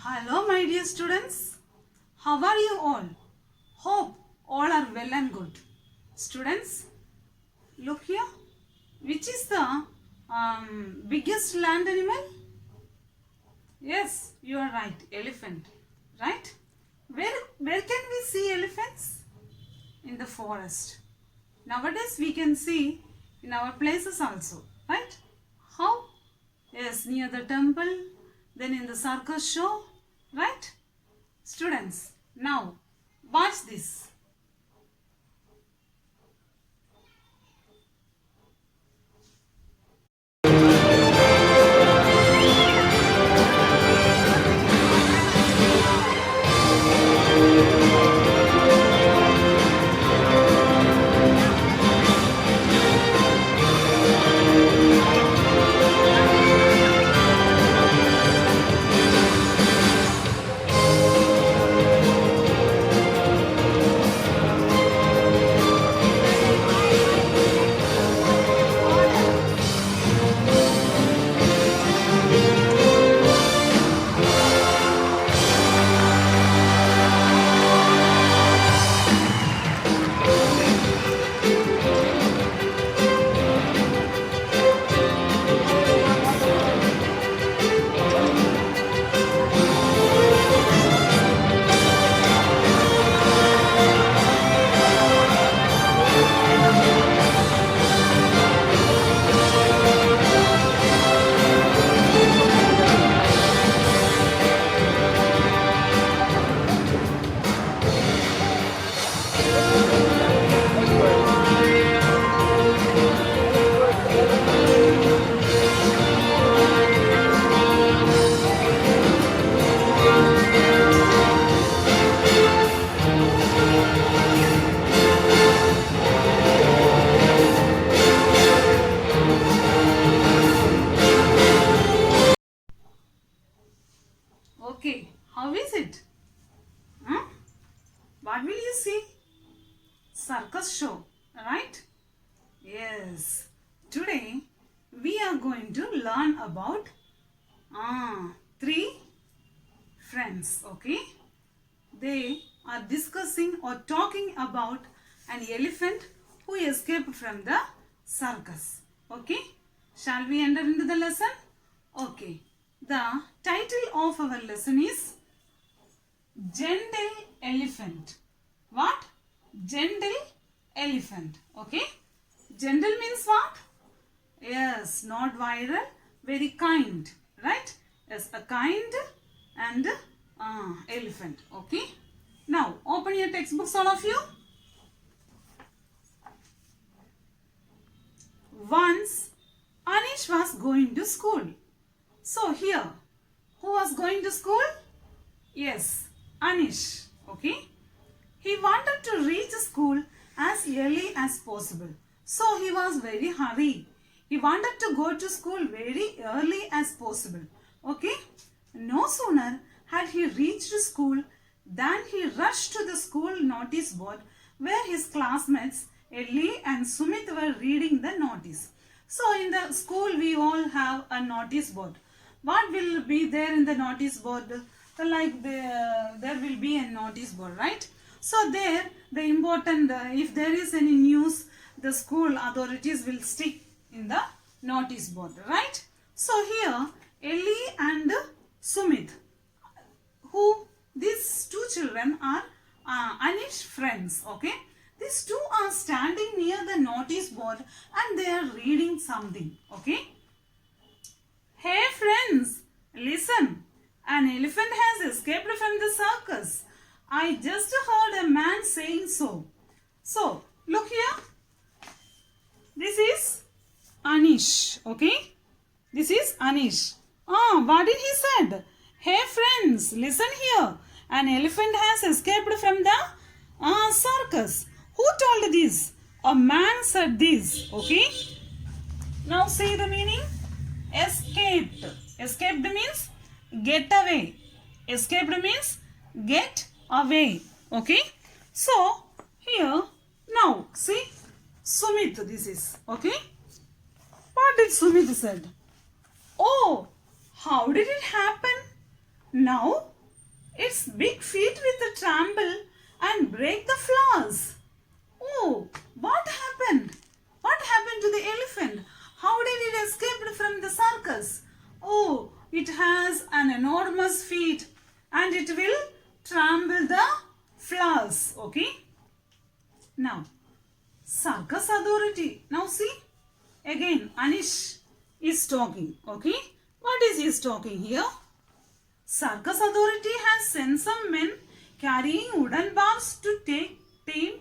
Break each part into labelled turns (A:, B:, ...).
A: Hello, my dear students. How are you all? Hope all are well and good. Students, look here. Which is the biggest land animal? Yes, you are right. Elephant. Right? Where can we see elephants? In the forest. Nowadays we can see in our places also. Right? How? Yes, near the temple, then in the circus show. Right? Students, now watch this. Okay, how is it? Hmm? What will you see? Circus show, right? Yes. Today we are going to learn about three friends, okay? They are discussing or talking about an elephant who escaped from the circus, okay? Shall we enter into the lesson? Okay. The title of our lesson is Gentle Elephant. What? Gentle Elephant, okay? Gentle means what? Yes, not viral, very kind, right? Yes, a kind and elephant, okay? Now, open your textbooks, all of you. Once, Anish was going to school. So, here, who was going to school? Yes, Anish, okay? He wanted to reach school as early as possible. So, he was very hurry. He wanted to go to school very early as possible, okay? No sooner had he reached school than he rushed to the school notice board where his classmates Ellie and Sumit were reading the notice. So in the school we all have a notice board. What will be there in the notice board? There will be a notice board, right? So there the important, if there is any news, the school authorities will stick in the notice board, right? So here Ellie and Sumit, these two children are Anish friends, okay? These two are standing near the notice board and they are reading something, okay? Hey friends, listen. An elephant has escaped from the circus. I just heard a man saying so. So, look here. This is Anish, okay? This is Anish. What did he said? Hey friends, listen here. An elephant has escaped from the circus. Who told this? A man said this, okay? Now see the meaning. Escaped. Escaped means get away. Escaped means get away. Okay. So here now see Sumit, this is okay. What did Sumit said? Oh, how did it happen? Now its big feet with a trample and break the flowers. Oh, what happened? What happened to the elephant? How did it escape from the circus? Oh, it has an enormous feet and it will trample the flowers. Okay. Now, circus authority. Now see, again Anish is talking. Okay. What is he talking here? Circus authority has sent some men carrying wooden bars to tame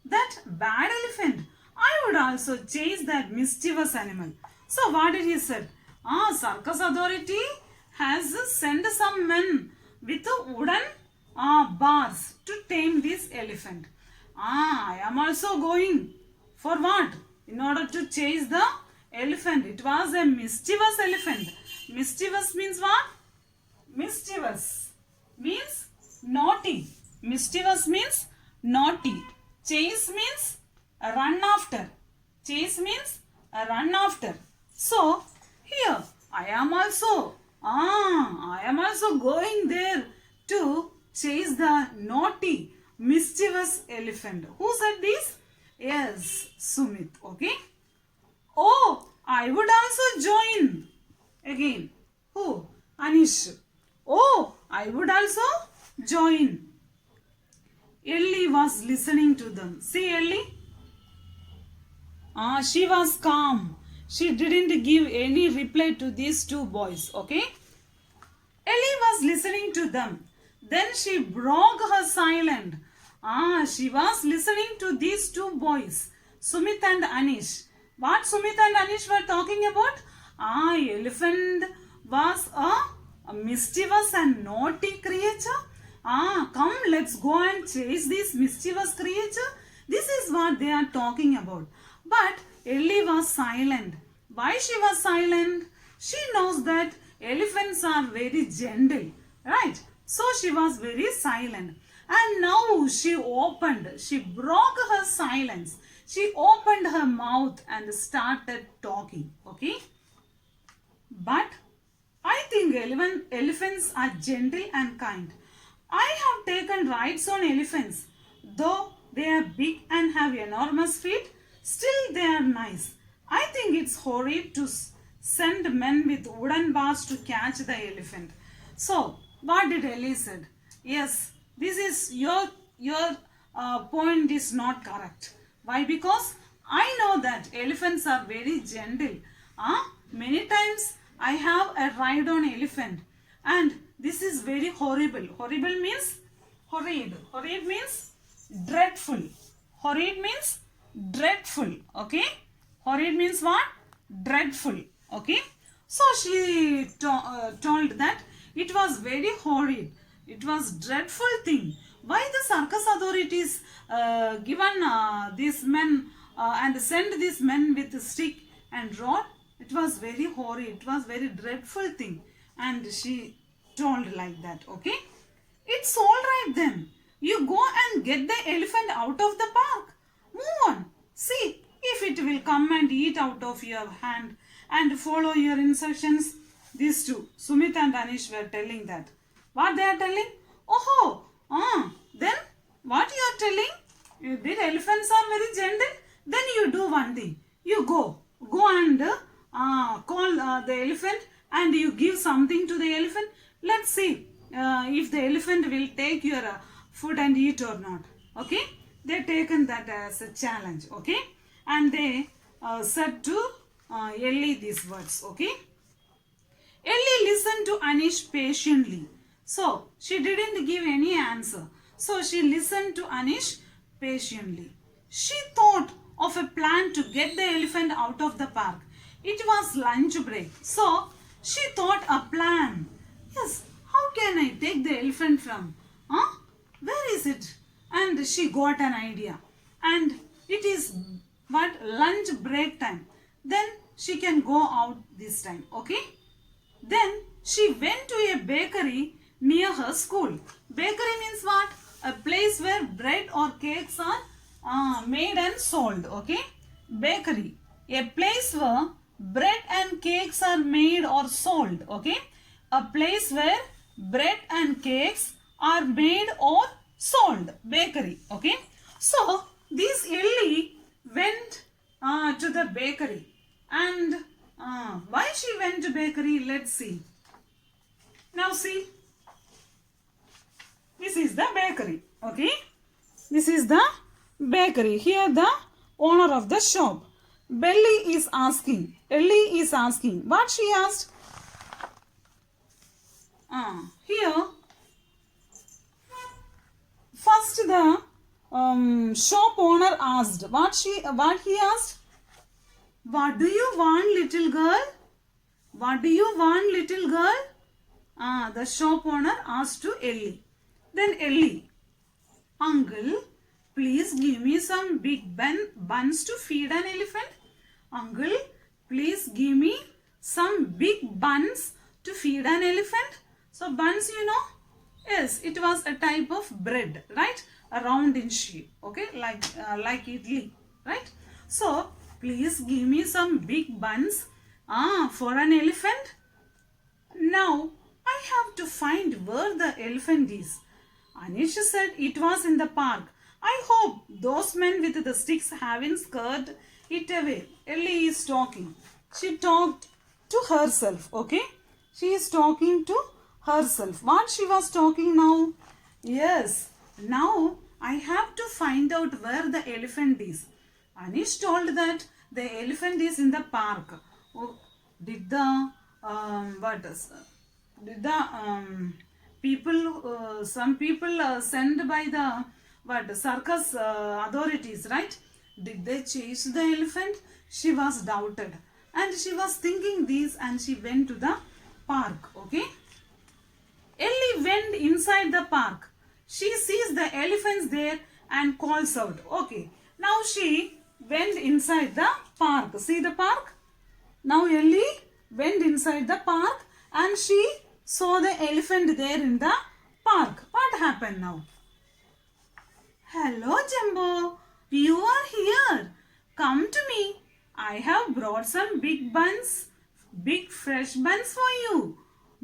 A: that bad elephant. I would also chase that mischievous animal. So what did he say? Circus authority has sent some men with wooden bars to tame this elephant. I am also going. For what? In order to chase the elephant. It was a mischievous elephant. Mischievous means what? Mischievous means naughty. Mischievous means naughty. Chase means run after. Chase means run after. So here I am also going there to chase the naughty, mischievous elephant. Who said this? Yes, Sumit. Okay. Oh, I would also join. Again, who? Anish. Oh, I would also join. Ellie was listening to them. See Ellie? She was calm. She didn't give any reply to these two boys. Okay? Ellie was listening to them. Then she broke her silence. She was listening to these two boys, Sumit and Anish. What Sumit and Anish were talking about? Elephant was a mischievous and naughty creature. Come, let's go and chase this mischievous creature. This is what they are talking about. But Ellie was silent. Why she was silent? She knows that elephants are very gentle, right? So she was very silent. And now she broke her silence. She opened her mouth and started talking. Okay? But I think elephants are gentle and kind. I have taken rides on elephants. Though they are big and have enormous feet, still they are nice. I think it's horrid to send men with wooden bars to catch the elephant. So, what did Ellie said? Yes, this is your point is not correct. Why? Because I know that elephants are very gentle. Many times I have a ride on elephant and this is very horrible. Horrible means horrid. Horrid means dreadful. Horrid means dreadful. Okay? Horrid means what? Dreadful. Okay? So she told that it was very horrid. It was dreadful thing. Why the circus authorities given these men and sent these men with a stick and rod? It was very horrid. It was very dreadful thing. And she told like that. Okay? It's all right then. You go and get the elephant out of the park. Move on. See if it will come and eat out of your hand and follow your instructions. These two, Sumit and Anish, were telling that. What they are telling? Oh, then what you are telling? The elephants are very gentle. Then you do one thing. You go and call the elephant and you give something to the elephant. Let's see if the elephant will take your food and eat or not. Okay? They taken that as a challenge. Okay? And they said to Ellie these words. Okay? Ellie listened to Anish patiently. So, she didn't give any answer. So, she listened to Anish patiently. She thought of a plan to get the elephant out of the park. It was lunch break. So, she thought a plan. Yes, how can I take the elephant from? Where is it? And she got an idea. And it is what? Lunch break time. Then she can go out this time. Okay? Then she went to a bakery near her school. Bakery means what? A place where bread or cakes are made and sold. Okay? Bakery. A place where bread and cakes are made or sold. Okay? A place where bread and cakes are made or sold. Bakery. Okay. So this Ellie went to the bakery, and why she went to bakery? Let's see. Now see, this is the bakery. Okay, this is the bakery. Here the owner of the shop, Ellie is asking. What she asked? Here first the shop owner asked. What he asked? What do you want, little girl? What do you want, little girl? The shop owner asked to Ellie. Then Ellie, uncle, please give me some big buns to feed an elephant. Uncle, please give me some big buns to feed an elephant. So buns, you know? Yes, it was a type of bread, right? A round in shape, okay? Like idli, right? So, please give me some big buns for an elephant. Now, I have to find where the elephant is. Anish said it was in the park. I hope those men with the sticks haven't scared it away. Ellie is talking. She talked to herself, okay? She is talking to herself. What she was talking now? Yes, now I have to find out where the elephant is. Anish told that the elephant is in the park. Oh, did the people, some people sent by the circus authorities, right? Did they chase the elephant? She was doubted, and she was thinking this, and she went to the park. Okay. Ellie went inside the park. She sees the elephants there and calls out. Okay. Now she went inside the park. See the park? Now Ellie went inside the park and she saw the elephant there in the park. What happened now? Hello, Jumbo. You are here. Come to me. I have brought some big buns, big fresh buns for you.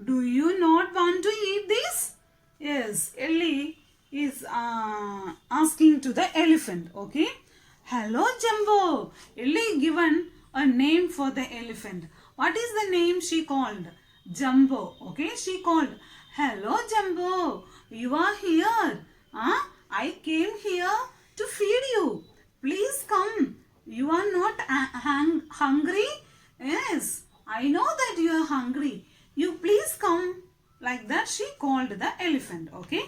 A: Do you not want to eat this? Yes, Ellie is asking to the elephant. Okay. Hello, Jumbo. Ellie given a name for the elephant. What is the name she called? Jumbo. Okay, she called. Hello, Jumbo. You are here. I came here to feed you. Please come. You are not hungry? Yes, I know that you are hungry. You please come. Like that she called the elephant. Okay.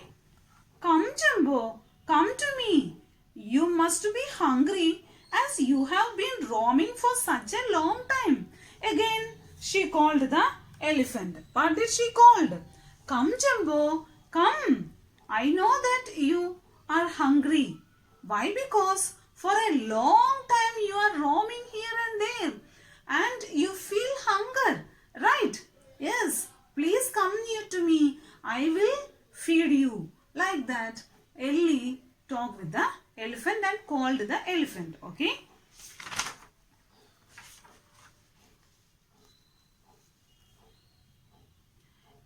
A: Come, Jumbo. Come to me. You must be hungry as you have been roaming for such a long time. Again, she called the elephant. What did she called? Come, Jumbo. Come. I know that you are hungry. Why? Because for a long time you are roaming here and there and you feel hunger, right? Yes, please come near to me. I will feed you. Like that, Ellie talked with the elephant and called the elephant. Okay.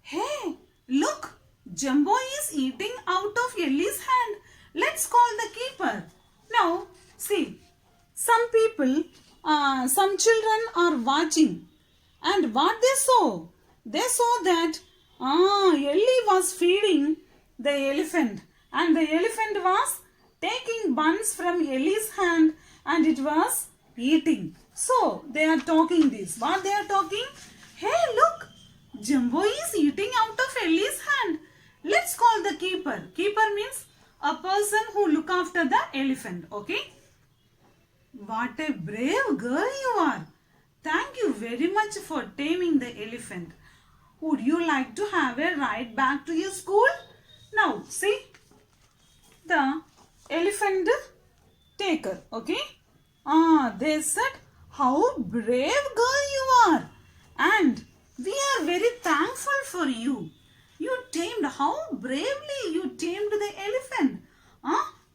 A: Hey, look, Jumbo is eating out of Ellie's hand. Let's call the keeper. Now, see, some people, some children are watching, and what they saw that Ellie was feeding the elephant, and the elephant was taking buns from Ellie's hand and it was eating. So, they are talking this. What they are talking? Hey, look, Jumbo is eating out of Ellie's hand. Let's call the keeper. Keeper means a person who look after the elephant. Okay. What a brave girl you are. Thank you very much for taming the elephant. Would you like to have a ride back to your school? Now, see the elephant taker. Okay. They said, how brave girl you are. And we are very thankful for you. You tamed, how bravely you tamed the elephant.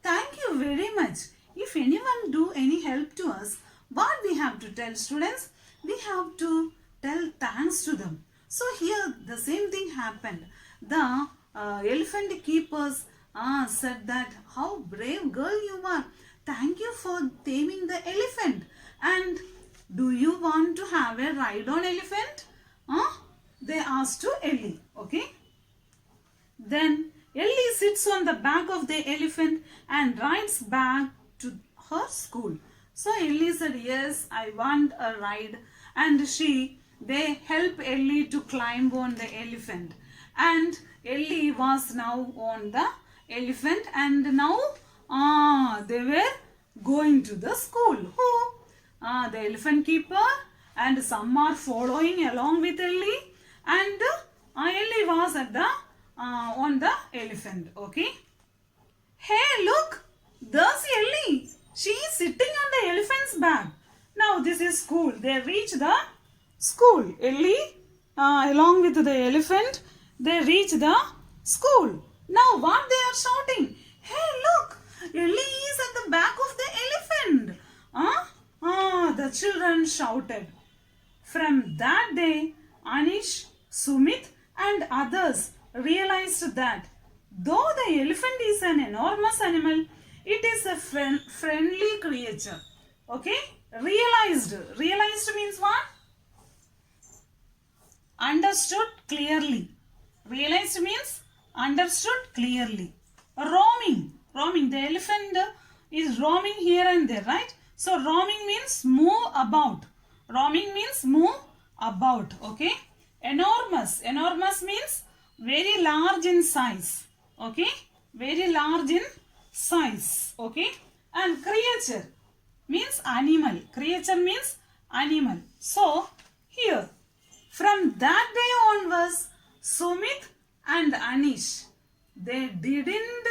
A: Thank you very much. If anyone do any help to us, what we have to tell students? We have to tell thanks to them. So here the same thing happened. The elephant keepers said that, how brave girl you are. Thank you for taming the elephant. And do you want to have a ride on elephant? They asked to Ellie. Okay. Then Ellie sits on the back of the elephant and rides back to her school. So Ellie said, yes, I want a ride. And they help Ellie to climb on the elephant. And Ellie was now on the elephant, and now they were going to the school. Who? The elephant keeper, and some are following along with Ellie, and Ellie was at the on the elephant. Okay. Hey, look, there's Ellie. She is sitting on the elephant's back. Now this is school. They reach the school. Ellie, along with the elephant, they reach the school. Now what they are shouting? Hey, look, Ellie is at the back of the elephant. The children shouted. From that day, Anish, Sumit and others realized that though the elephant is an enormous animal, it is a friendly creature. Okay? Realized. Realized means what? Understood clearly. Realized means understood clearly. Roaming. Roaming. The elephant is roaming here and there, right? So roaming means move about. Roaming means move about. Okay? Enormous. Enormous means very large in size. Okay? Very large in size. Okay? And creature means animal. Creature means animal. So here, from that day onwards, Sumit and Anish, they didn't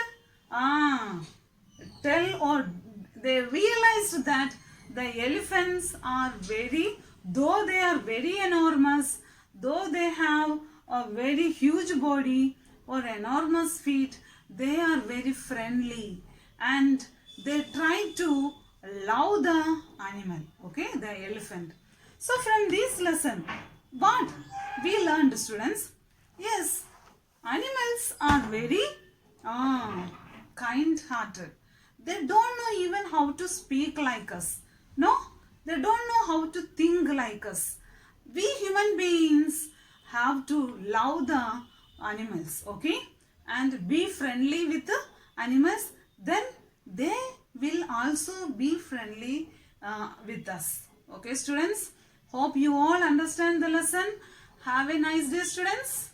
A: tell, or they realized that the elephants are though they are very enormous, though they have a very huge body or enormous feet, they are very friendly, and they try to love the animal, okay, the elephant. So from this lesson, what we learned, students? Yes, animals are very kind-hearted. They don't know even how to speak like us. No, they don't know how to think like us. We human beings have to love the animals, okay, and be friendly with the animals. Then they will also be friendly with us. Okay, students. Hope you all understand the lesson. Have a nice day, students.